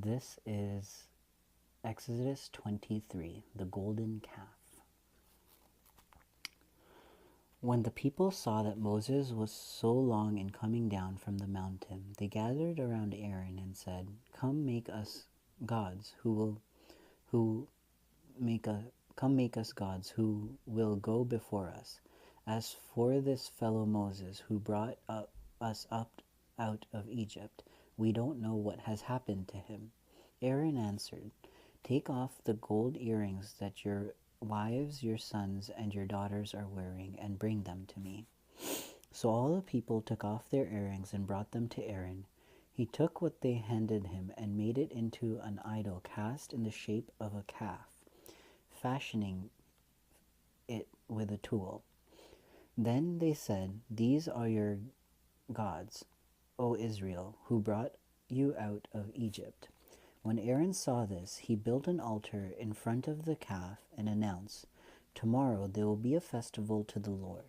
This is Exodus 23, the golden calf. When the people saw that Moses was so long in coming down from the mountain, they gathered around Aaron and said, "Come make us gods who make a come make us gods who will go before us. As for this fellow Moses who brought us up out of Egypt, we don't know what has happened to him." Aaron answered, "Take off the gold earrings that your wives, your sons, and your daughters are wearing, and bring them to me." So all the people took off their earrings and brought them to Aaron. He took what they handed him and made it into an idol cast in the shape of a calf, fashioning it with a tool. Then they said, "These are your gods, O Israel, who brought you out of Egypt." When Aaron saw this, he built an altar in front of the calf and announced, "Tomorrow there will be a festival to the Lord."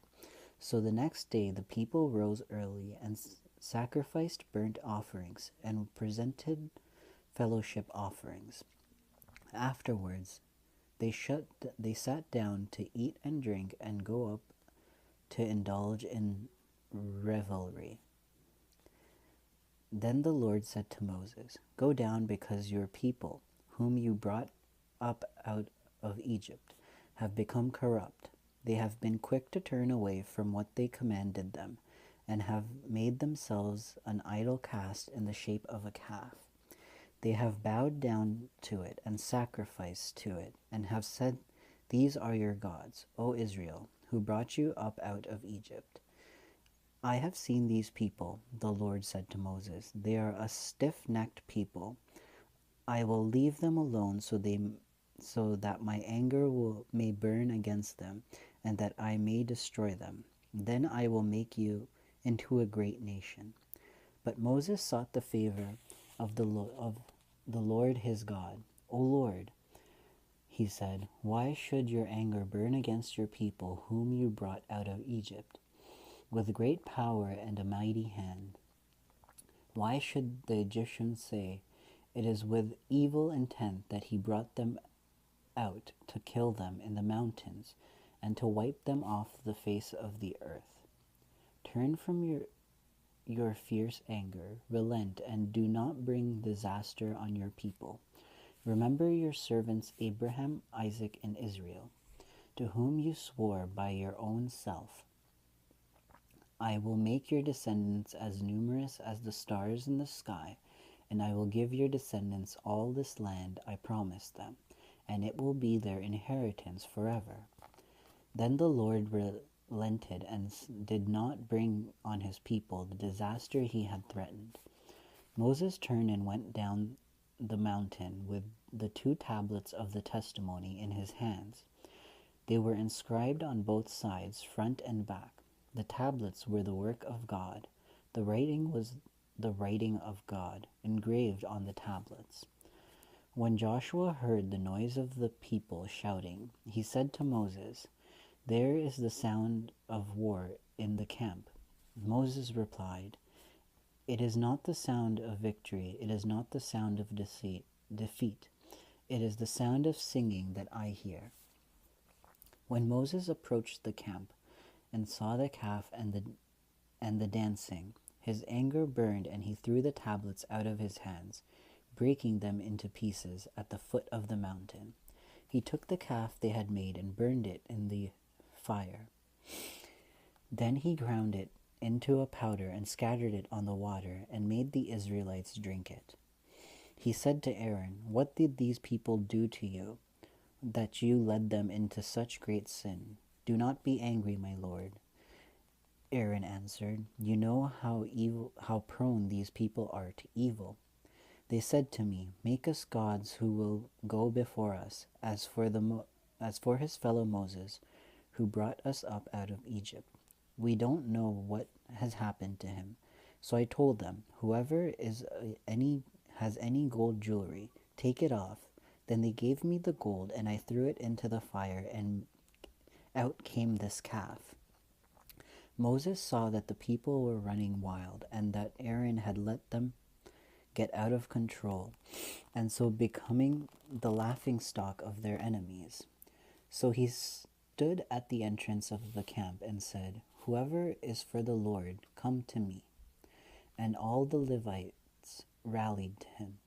So the next day the people rose early and sacrificed burnt offerings and presented fellowship offerings. Afterwards, they sat down to eat and drink and go up to indulge in revelry. Then the Lord said to Moses, "Go down, because your people, whom you brought up out of Egypt, have become corrupt. They have been quick to turn away from what they commanded them, and have made themselves an idol cast in the shape of a calf. They have bowed down to it and sacrificed to it, and have said, 'These are your gods, O Israel, who brought you up out of Egypt.' I have seen these people," the Lord said to Moses. "They are a stiff-necked people. I will leave them alone so that my anger may burn against them, and that I may destroy them. Then I will make you into a great nation." But Moses sought the favor of the Lord his God. "O Lord," he said, "why should your anger burn against your people whom you brought out of Egypt with great power and a mighty hand? Why should the Egyptians say, 'It is with evil intent that he brought them out to kill them in the mountains and to wipe them off the face of the earth'? Turn from your fierce anger, relent, and do not bring disaster on your people. Remember your servants Abraham, Isaac, and Israel, to whom you swore by your own self, 'I will make your descendants as numerous as the stars in the sky, and I will give your descendants all this land I promised them, and it will be their inheritance forever.'" Then the Lord relented and did not bring on his people the disaster he had threatened. Moses turned and went down the mountain with the 2 tablets of the testimony in his hands. They were inscribed on both sides, front and back. The tablets were the work of God. The writing was the writing of God, engraved on the tablets. When Joshua heard the noise of the people shouting, he said to Moses, "There is the sound of war in the camp." Moses replied, "It is not the sound of victory, it is not the sound of defeat. It is the sound of singing that I hear." When Moses approached the camp and saw the calf and the dancing, his anger burned, and he threw the tablets out of his hands, breaking them into pieces at the foot of the mountain. He took the calf they had made and burned it in the fire. Then he ground it into a powder and scattered it on the water and made the Israelites drink it. He said to Aaron, "What did these people do to you, that you led them into such great sin?" "Do not be angry, my lord," Aaron answered. "You know how prone these people are to evil. They said to me, 'Make us gods who will go before us,' as for his fellow Moses, who brought us up out of Egypt. We don't know what has happened to him." So I told them, "Whoever has any gold jewelry, take it off." Then they gave me the gold, and I threw it into the fire, and out came this calf. Moses saw that the people were running wild, and that Aaron had let them get out of control, and so becoming the laughingstock of their enemies. So he stood at the entrance of the camp and said, "Whoever is for the Lord, come to me." And all the Levites rallied to him.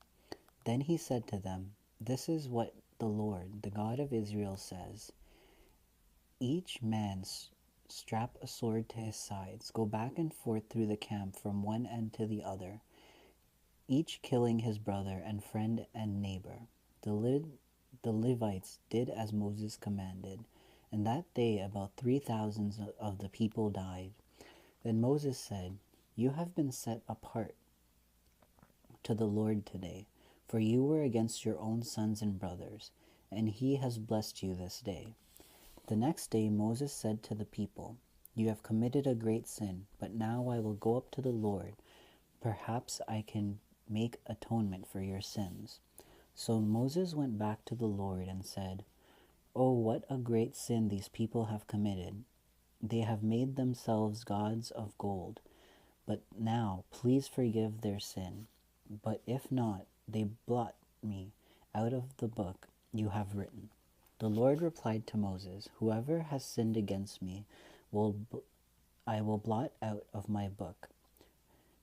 Then he said to them, "This is what the Lord, the God of Israel, says. Each man strap a sword to his sides, go back and forth through the camp from one end to the other, each killing his brother and friend and neighbor." The Levites did as Moses commanded, and that day about 3,000 of the people died. Then Moses said, "You have been set apart to the Lord today, for you were against your own sons and brothers, and he has blessed you this day." The next day Moses said to the people, "You have committed a great sin, but now I will go up to the Lord. Perhaps I can make atonement for your sins." So Moses went back to the Lord and said, "Oh, what a great sin these people have committed. They have made themselves gods of gold. But now please forgive their sin. But if not, they blot me out of the book you have written." The Lord replied to Moses, "Whoever has sinned against me I will blot out of my book.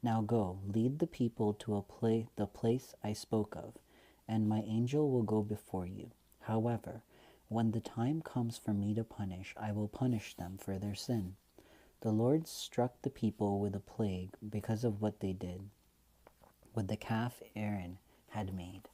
Now go, lead the people to the place I spoke of, and my angel will go before you. However, when the time comes for me to punish, I will punish them for their sin." The Lord struck the people with a plague because of what they did with the calf Aaron had made.